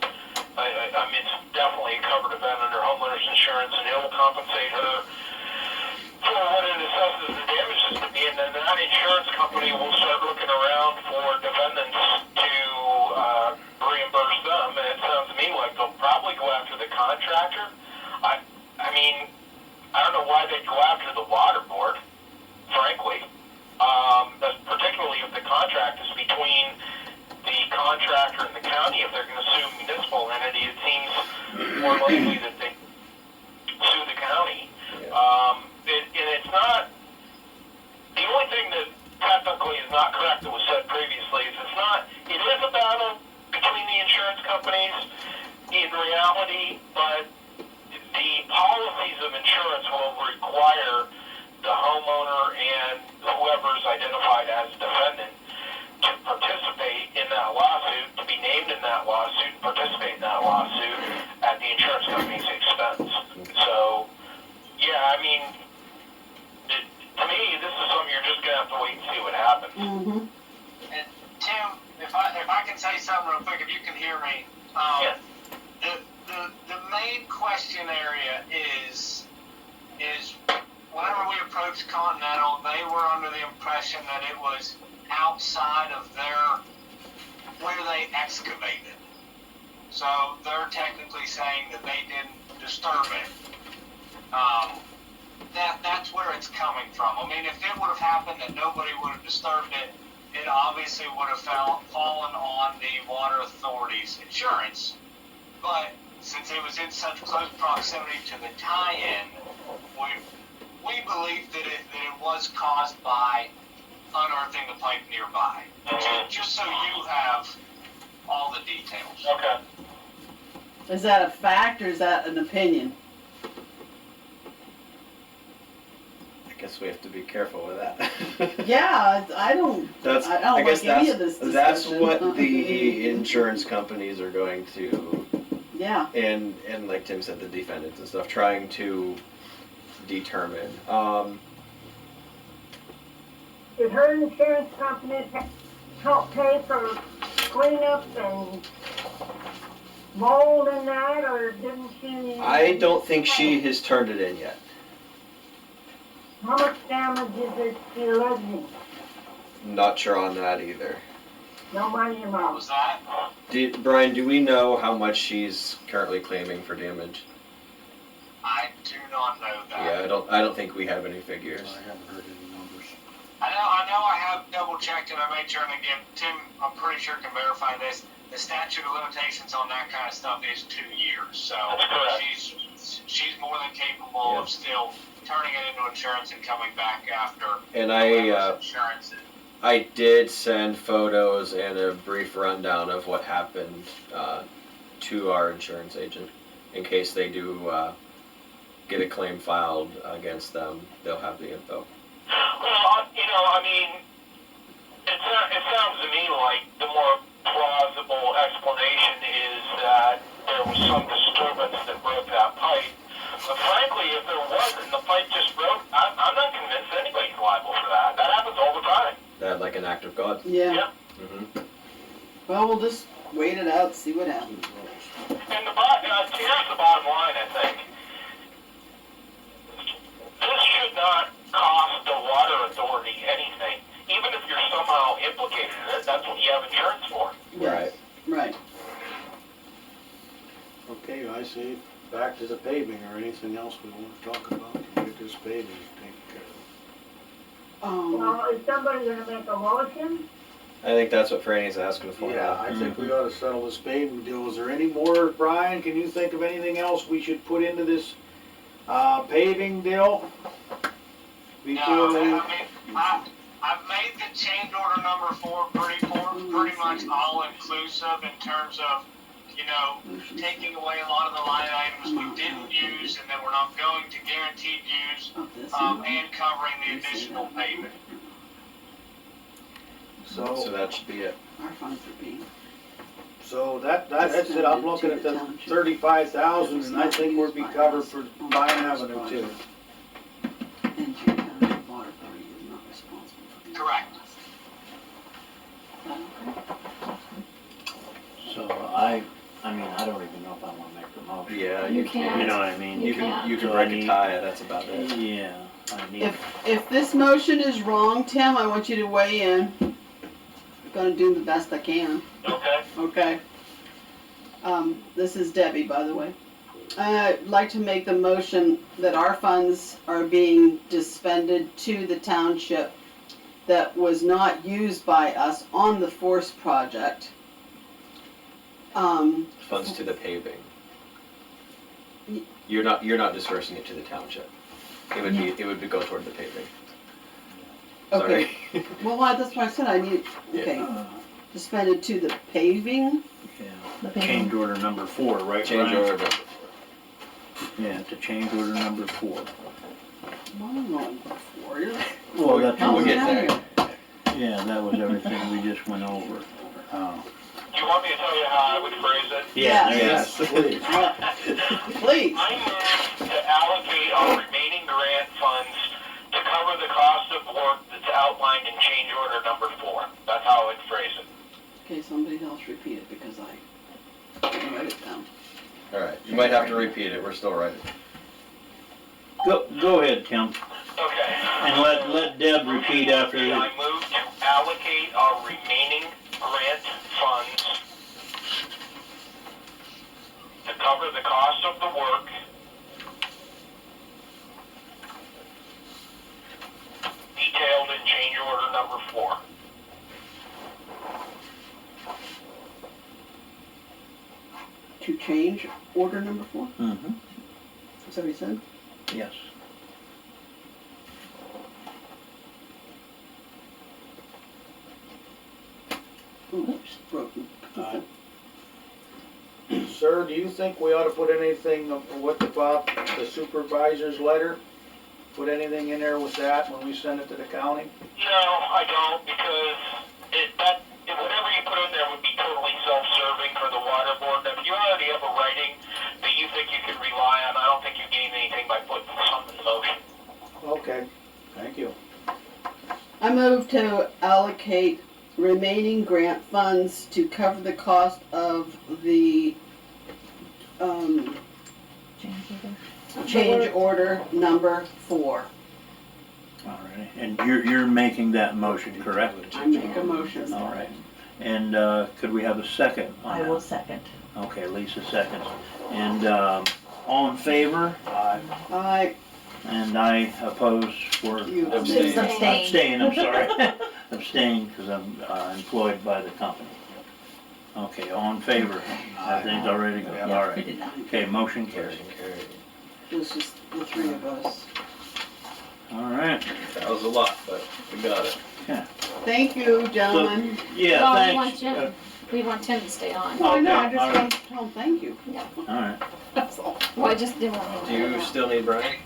I mean, it's definitely a covered event under homeowner's insurance, and it will compensate her for what it assesses the damages to be, and then that insurance company will start looking around for defendants to reimburse them. And it sounds to me like they'll probably go after the contractor. I mean, I don't know why they'd go after the water board, frankly. Particularly if the contract is between the contractor and the county. If they're going to sue a municipal entity, it seems more likely that they sue the county. And it's not, the only thing that technically is not correct that was said previously is it is a battle between the insurance companies in reality, but the policies of insurance will require the homeowner and whoever's identified as defendant to participate in that lawsuit, to be named in that lawsuit, and participate in that lawsuit at the insurance company's expense. So, yeah, I mean, to me, this is something you're just gonna have to wait and see what happens. Mm-hmm. And Tim, if I can say something real quick, if you can hear me. Yeah. The main question area is whenever we approached Continental, they were under the impression that it was outside of where they excavated. So they're technically saying that they didn't disturb it. That's where it's coming from. I mean, if it would have happened that nobody would have disturbed it, it obviously would have fallen on the water authority's insurance. But since it was in such close proximity to the tie-in, we believe that it was caused by unearthing the pipe nearby. Just so you have all the details. Okay. Is that a fact or is that an opinion? I guess we have to be careful with that. Yeah, I don't That's, I don't I guess like any of this that's discussion. what the insurance companies are going to, Yeah. and like Tim said, the defendants and stuff, trying to determine. Did her insurance company help pay for cleanup and mold and that, or didn't she? I don't think she has turned it in yet. How much damage is she alleging? Not sure on that either. No money What amount. was that? Brian, do we know how much she's currently claiming for damage? I do not know that. Yeah, I don't think we have any figures. I haven't heard any numbers. I know I have double checked and I made sure, and again, Tim, I'm pretty sure can verify this. The statute of limitations on that kind of stuff is 2 years. So That's correct. she's more than capable of still turning it into insurance and coming back after And whoever's insurance is. I did send photos and a brief rundown of what happened to our insurance agent, in case they do get a claim filed against them, they'll have the info. Well, I mean, it sounds to me like the more plausible explanation is that there was some disturbance that broke that pipe. But frankly, if there wasn't, the pipe just broke, I'm not convinced anybody's liable for that. That happens all the time. That like an act of God. Yeah. Yeah. Mm-hmm. Well, we'll just wait it out, see what happens. And here's the bottom line, I think. This should not cost the water authority anything. Even if you're somehow implicated in it, that's what you have insurance for. Right. Right. Okay, I say back to the paving or anything else we want to talk about. Get this paving taken care of. Well, is somebody gonna make a motion? I think that's what Franny's asking for. Yeah, I think we ought to settle this paving deal. Is there any more, Brian, can you think of anything else we should put into this, paving deal? No, I mean, I've made the change order number 4 pretty much all inclusive in terms of, taking away a lot of the line items we didn't use and that we're not going to guaranteed use, and covering the additional payment. So that should be it. Our funds are being. So that's it, I'm looking at the 35,000 and I think we'll be covered for Vine Avenue too. And your township water authority is not responsible for the. Correct. So I don't even know if I wanna make the motion. Yeah, You you can. can't. You know what I mean? You can So break I a need- tie. That's about it. Yeah, I need, If this motion is wrong, Tim, I want you to weigh in. I'm gonna do the best I can, Okay? okay? This is Debbie, by the way. I'd like to make the motion that our funds are being dispended to the township that was not used by us on the Force project. Funds to the paving. You're not dispersing it to the township. It would be go toward the paving. Okay, Sorry. well, that's why I said I need, okay, dispended to the paving. yeah, change order number 4, right, Change Brian? order. Yeah, to change order number 4. Well, before you. Well, that's We'll what, get there. yeah, that was everything we just went over. Do you want me to tell you how I would phrase it? Yeah, Yes. yes, please. Please. I move to allocate our remaining grant funds to cover the cost of work that's outlined in change order number 4. That's how I would phrase it. Okay, somebody else repeat it because I didn't write it down. All right. You might have to repeat it. We're still writing. Go ahead, Tim, Okay. and let Deb repeat after you. I move to allocate our remaining grant funds to cover the cost of the work detailed in change order number 4. To change order number 4? Mm-hmm, Is that what he said? yes. Oops, broken. Sir, do you think we ought to put anything, what about the supervisor's letter? Put anything in there with that when we send it to the county? No, I don't, because whatever you put in there would be totally self-serving for the water board. If you already have a writing that you think you can rely on, I don't think you gain anything by putting something in motion. Okay, thank you. I move to allocate remaining grant funds to cover the cost of the, change order number 4. Alrighty, and you're making that motion, correct? I make a motion. All right, and could we have a second on I that? will second. Okay, Lisa seconds. And all in favor? I, And I oppose for you Abstain. abstain, I'm sorry. Abstain because I'm employed by the company. Okay, all in favor? Everything's already good, all We right. did that. Okay, motion carried. Motion carried. It was just the 3 of us. All right. That was a lot, but we got it. Thank you, gentlemen. Yeah, Well, we want thanks. Tim to stay on. I know, I Okay, just all right. want to tell them thank you. All right. That's all. Well, I just didn't want Do to. you still need Brian?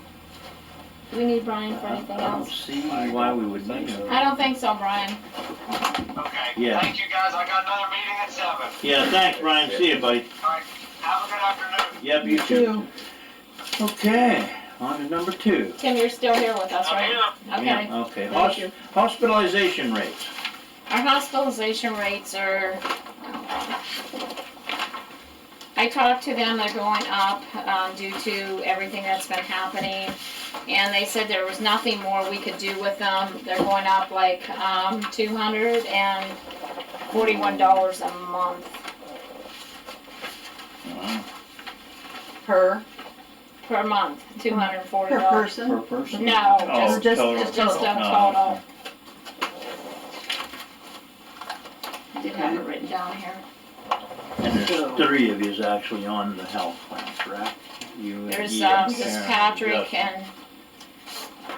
Do we need Brian for I anything don't else? see why we would need him. I don't think so, Brian. Okay. Yeah. Thank you guys. I got another meeting at 7. Yeah, thanks, Brian. See you, buddy. All right. Have a good afternoon. Yep, you too. Okay, on to number 2. Tim, you're still here with us, I'm right? here. Okay. Yeah, okay. Thank you. Hospitalization rates. Our hospitalization rates are, I talked to them, they're going up, due to everything that's been happening. And they said there was nothing more we could do with them. They're going up like, $241 a month. Wow. Per Per month, $240. per person. Per person? No, Oh, just total. just a Oh, total. I did have it written down here. And there's 3 of yous actually on the health plan, correct? You and There's Ian, just Karen, Patrick Justin. and,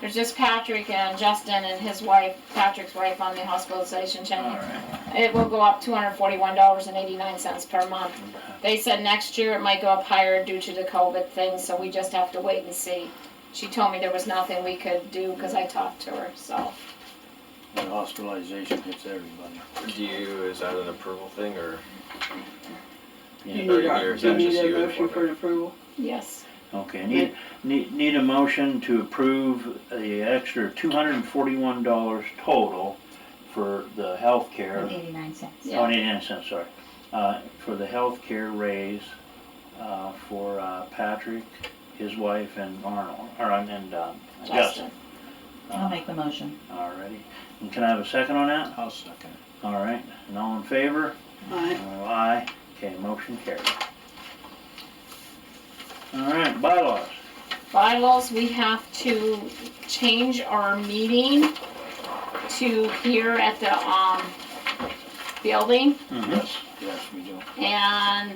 there's just Patrick and Justin and his wife, Patrick's wife on the hospitalization chain. All right. It will go up $241.89 per month. They said next year it might go up higher due to the COVID thing, so we just have to wait and see. She told me there was nothing we could do, cause I talked to her, so. But hospitalization hits everybody. Is that an approval thing, or? You Yeah. need Or a is that you just need a you and motion for an approval. Yes. Okay, need a motion to approve the extra $241 total for the health care. 89 cents. Yeah. Oh, 89 cents, sorry. For the health care raise, for Patrick, his wife, and Arnold, and Justin. Justin. I'll make the motion. Alrighty. And can I have a second on that? I'll second it. Alright, and all in favor? Aye. Aye. Okay, motion carried. Alright, bylaws. Bylaws, we have to change our meeting to here at the, building. Yes, we do. And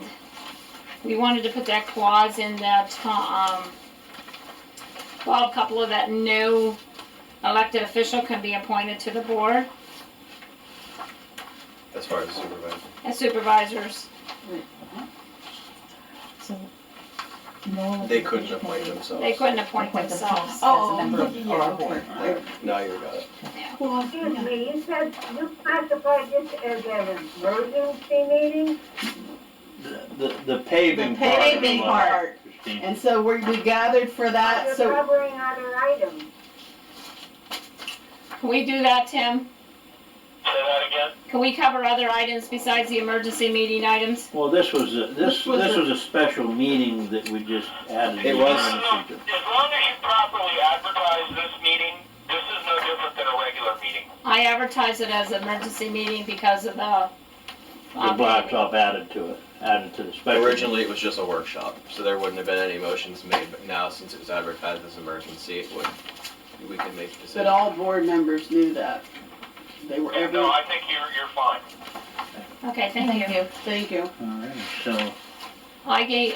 we wanted to put that clause in that, well, a couple of that no elected official can be appointed to the board As far as supervisor. as supervisors. So, no. They couldn't appoint themselves. They couldn't appoint Appoint themselves. themselves as a member of our board. Alright, now you got it. Well, Excuse me, you said, you classified this as an emergency meeting? The paving The part. paving of part. Christine. And so we gathered for that, You're so covering other items. Can we do that, Tim? Say that again? Can we cover other items besides the emergency meeting items? Well, this was a special meeting that we just added. It the was. emergency to. As long as you properly advertise this meeting, this is no different than a regular meeting. I advertise it as an emergency meeting because of the. The blacktop added to it, added to the special. Originally, it was just a workshop, so there wouldn't have been any motions made, but now, since it was advertised as emergency, we can make decisions. but all board members knew that. They were Yeah, no, I think you're fine. Okay, thank you. Thank you. Alright, so, I gave,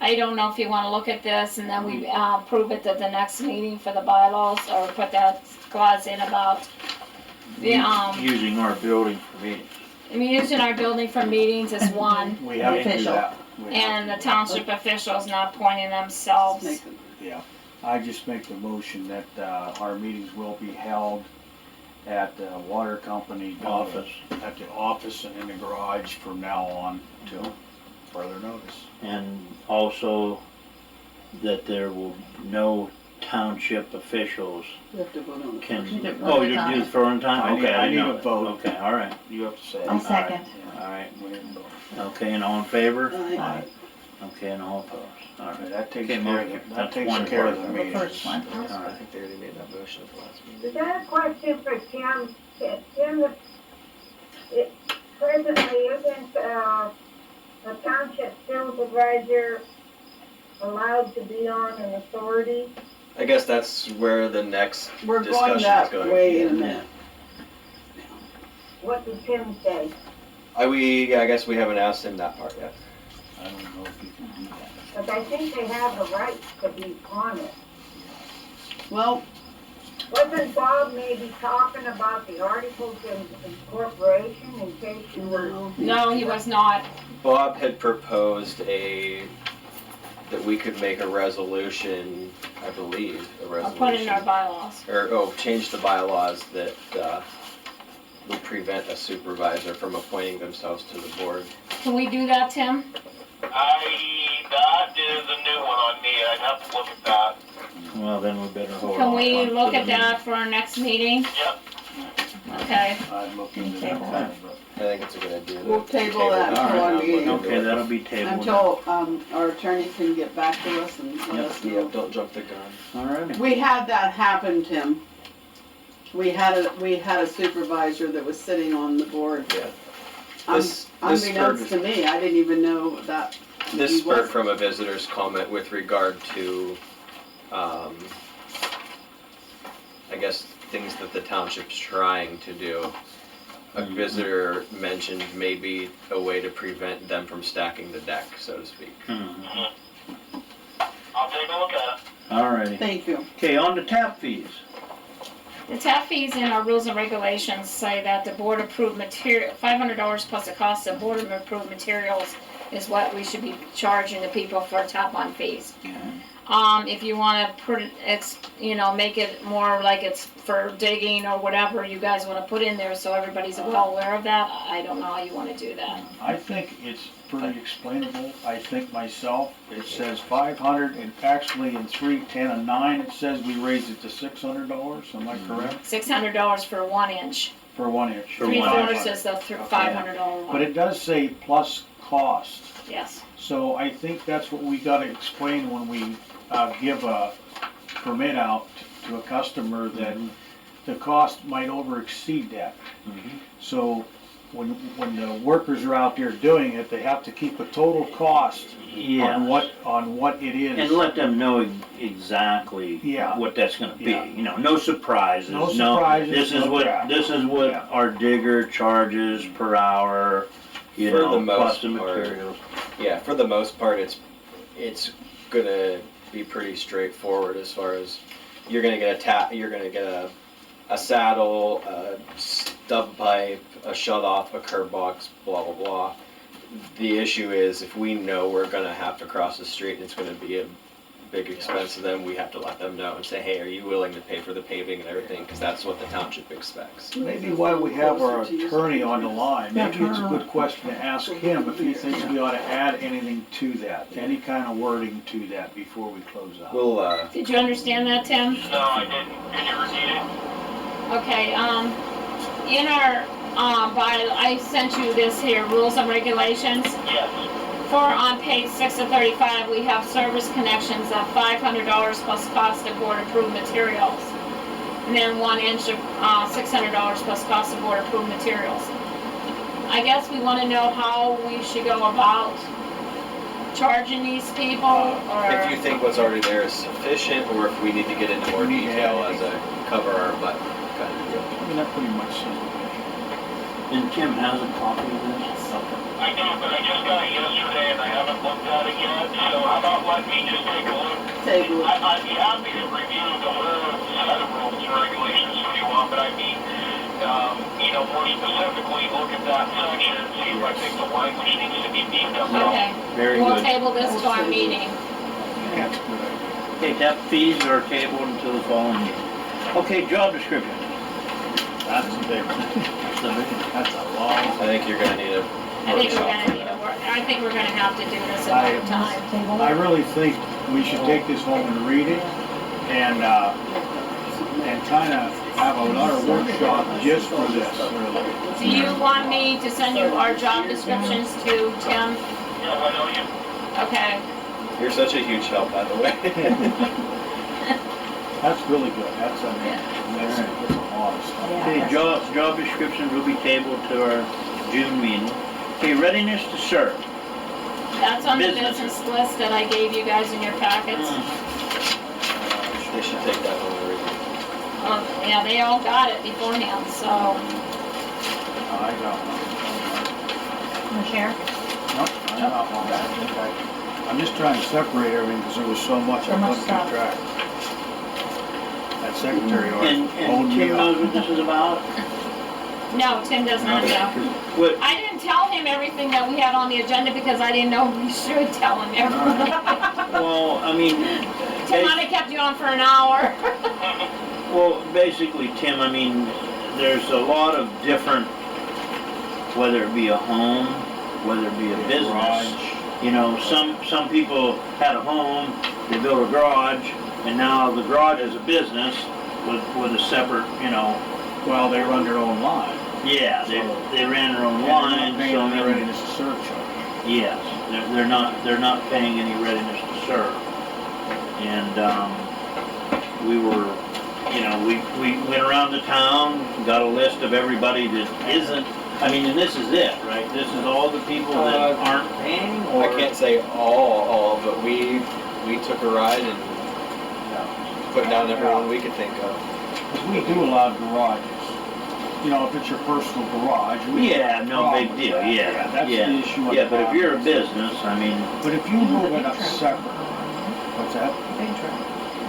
I don't know if you wanna look at this and then we, approve it at the next meeting for the bylaws or put that clause in about the, using our building for meetings. using our building for meetings is one, We have to do Official. that. We have and to the do township officials not appointing themselves. Make them- that. Yeah, I just make the motion that, our meetings will be held at the water company Office. at the office and in the garage from now on till further notice. And also that there will no township officials We have to vote on the can, first. You do it oh, one you time. do it for one time? I need- Okay, I didn't need know a that. vote. Okay, alright, You have to say. I'll second. alright, We didn't vote. okay, and all in favor? Aye. Okay, and all opposed, alright. Okay, that takes Okay, care of, motion. that That's takes one care of part. the The meetings. first one. I think they already made that motion at the last meeting. Is that a question for Tim? Tim, presently isn't, the township supervisor allowed to be on an authority? I guess that's where the next We're going discussion is that going. way in a minute. What did Tim say? I guess we haven't asked him that part yet. I don't know if you can do that. But I think they have the right to be on it. Well, Wasn't Bob maybe talking about the articles in incorporation in case you were? no. No, he was not. Bob had proposed a that we could make a resolution, I believe, a I'll put it in our resolution. bylaws. Or, change the bylaws that, would prevent a supervisor from appointing themselves to the board. Can we do that, Tim? That is a new one on me, I'd have to look at that. Well, then we better hold on. Can we to look the at that for our next meeting? Yep. Okay. I'd look into that. Okay. I think it's a good idea. We'll table that it until right our now, meeting. but- Okay, that'll be tabled. Until, our attorney can get back to us and let Yep. us Yeah, know. don't jump the gun. Alrighty. We had that happen, Tim. We had a supervisor that was sitting on the board. Yeah. Un- This Unbeknownst to me, I didn't even know that. This he spurred was- from a visitor's comment with regard to, I guess, things that the township's trying to do. A visitor mentioned maybe a way to prevent them from stacking the deck, so to speak. Mhm. I'll take a look at it. Alrighty. Thank you. Okay, on to tap fees. The tap fees in our rules and regulations say that the board approved material, $500 plus the cost of board approved materials is what we should be charging the people for tap on fees. If you wanna put it, make it more like it's for digging or whatever you guys wanna put in there so everybody's well aware of that, I don't know how you wanna do that. I think it's pretty explainable. I think myself, it says 500, and actually in 310 and 9, it says we raised it to $600. Am I correct? $600 for 1 inch. For 1 inch. For Three one quarters inch. says the $500 But one, it does say plus cost. yes. So I think that's what we gotta explain when we give a permit out to a customer, that the cost might over exceed that. Mhm. So when the workers are out there doing it, they have to keep a total cost Yeah. on what it is. And let them know exactly Yeah. what that's gonna be. Yeah. You know, no surprises. No surprises, This is no what, crap. this is what Yeah. our digger charges per hour, you For know, the most plus the part. materials. Yeah, for the most part, it's gonna be pretty straightforward as far as you're gonna get you're gonna get a saddle, a stub pipe, a shut off, a curb box, blah blah blah. The issue is if we know we're gonna have to cross the street and it's gonna be a big expense to them, we have to let them know and say, hey, are you willing to pay for the paving and everything? Because that's what the township expects. Maybe while we have our attorney on the line, maybe it's a good question to ask him if he thinks we ought to add anything to that, any kind of wording to that before we close out. We'll Did you understand that, Tim? No, I didn't. Could you repeat it? Okay, in our, I sent you this here, rules and regulations. Yes. For on page 6 of 35, we have service connections of $500 plus cost of board approved materials. And then 1 inch of, $600 plus cost of board approved materials. I guess we wanna know how we should go about charging these people, if you or, think what's already there is sufficient, or if we need to get into more We need to detail add as a cover our butt kind of deal. I mean, that pretty much says it. And Tim has a copy of this? I do, but I just got it yesterday and I haven't looked at it yet, so how about let me just take a look? Table it. I'd be happy to review the whole set of rules and regulations if you want, but I mean, more specifically, look at that section and see if I think the language needs to be beefed up. okay. Very We'll good. table this to our meeting. That's a good idea. Okay, tap fees are tabled until the following meeting. Okay, job description. That's a big one. That's the big one. That's a long. I think you're gonna need a I think we're workshop gonna for need that. to work, I think we're gonna have to do this another time. I really think we should take this home and read it and kind of have another workshop just for this, really. Do you want me to send you our job descriptions to Tim? Yeah, why don't you? Okay, You're such a huge help, by the way. That's really good. That's a lot of stuff. Okay, job descriptions will be tabled to our June meeting. Okay, readiness to serve. that's on the Business. business list that I gave you guys in your packets. They should take that one and read it. Yeah, they all got it beforehand, so, I got one. Wanna share? Nope, I got one. I'm just trying to separate everything because there was so much I So much couldn't keep stuff. track. That secretary And owned me Tim knows up. what this is about? no, Tim does not know. What, I didn't tell him everything that we had on the agenda because I didn't know we should tell him everything. Well, I mean, Tim might have kept you on for an hour. well, basically, Tim, I mean, there's a lot of different, whether it be a home, whether it be a business. You know, some people had a home, they built a garage, and now the garage is a business with a separate, you know. Well, they run their own line. Yeah, they ran their own line, so Paying I their mean, readiness to serve charge. yes, they're not paying any readiness to serve. And, we were, you know, we went around the town, got a list of everybody that isn't, I mean, and this is it, right? This is all the people that aren't paying, or? I can't say all, but we took a ride and put down everyone we could think of. Because we do a lot of garages. You know, if it's your personal garage. we Yeah, have a no problem big with deal, that. yeah, That's yeah. the issue. Yeah, but if you're a business, I mean, But if you move it up separate, what's that?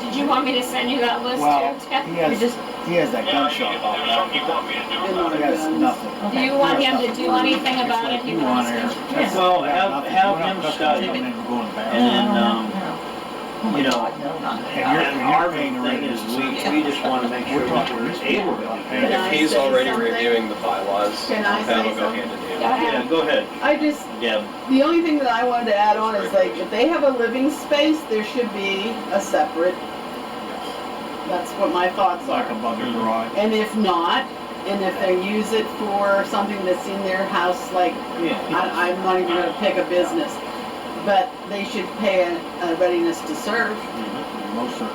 Did you want me to send you that list Well, too, Tim? he has that Yeah, gun there's shop out some back. people want me to do Didn't it. want He to has nothing. Do you want him to do anything about it? It's like He you wants on there. to. That's- Well, yeah, have- nothing. have We're not him customers study coming in and going back. and then, you know, And our you're paying the thing is, readiness. we just wanna make sure that we're able to. Can I If he's say already something? reviewing the bylaws, Can I say that'll go something? hand in hand. Yeah, go ahead, I just, Deb. the only thing that I wanted to add on is like, if they have a living space, there should be a separate, that's what my thoughts Like are. a bugger garage. And if not, and if they use it for something that's in their house, like, Yeah. I'm not even gonna pick a business, but they should pay a readiness to serve, Most certainly.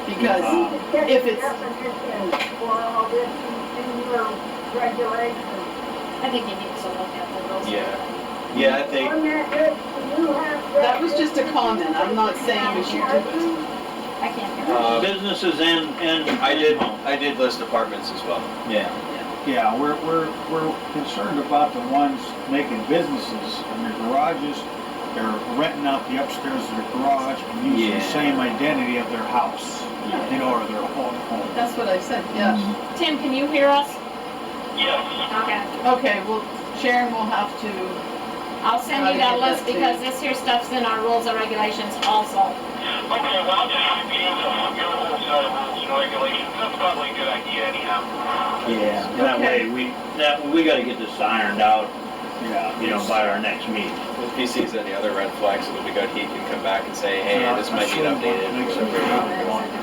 because Get if the it's, definition for all this in your regulations. I think he needs to look at the rules. Yeah, I think, On that list, you have that was just a comment, I'm not saying we should do it. I can't hear. Businesses and. I and did list apartments as well. Yeah, Yeah, we're concerned about the ones making businesses in their garages. They're renting out the upstairs of their garage and using Yeah. the same identity of their house, you know, or their home. That's what I said, yes. Tim, can you hear us? Yes. Okay. Okay, well, Sharon will have to, I'll send you that list because this here stuff's in our rules and regulations also. Okay, well, I'll just review your whole set of rules and regulations. That's probably a good idea anyhow. yeah, that Okay. way we gotta get this ironed out, Yeah. you know, by our next meeting. If he sees any other red flags, it'll be good, he can come back and say, hey, this might need updated, whatever.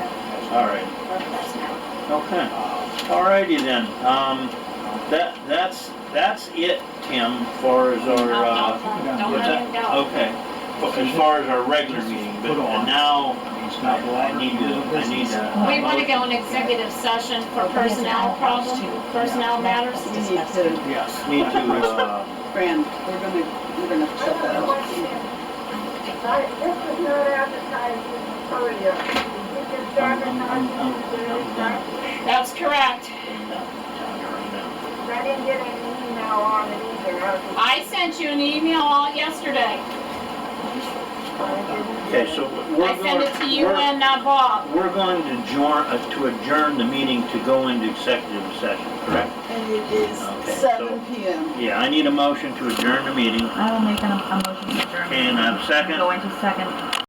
All right, okay, alrighty then, that's it, Tim, for as our, Don't what's let him that? go. Okay, as far as our regular meeting, but and now, I need to. We want to go in executive session for personnel matters. we need to, Yes. Need to, Fran, we're gonna shut that off. This is not advertised in the courier. You just advertise it in the That's correct. I didn't get any email on it either. I sent you an email yesterday. okay, so we're I sent it to you we're- and Bob. We're going to adjourn the meeting to go into executive session, correct? And it is Okay, 7 PM. Yeah, I need a motion to adjourn the meeting. I will make a motion to adjourn. And a second? Go into second.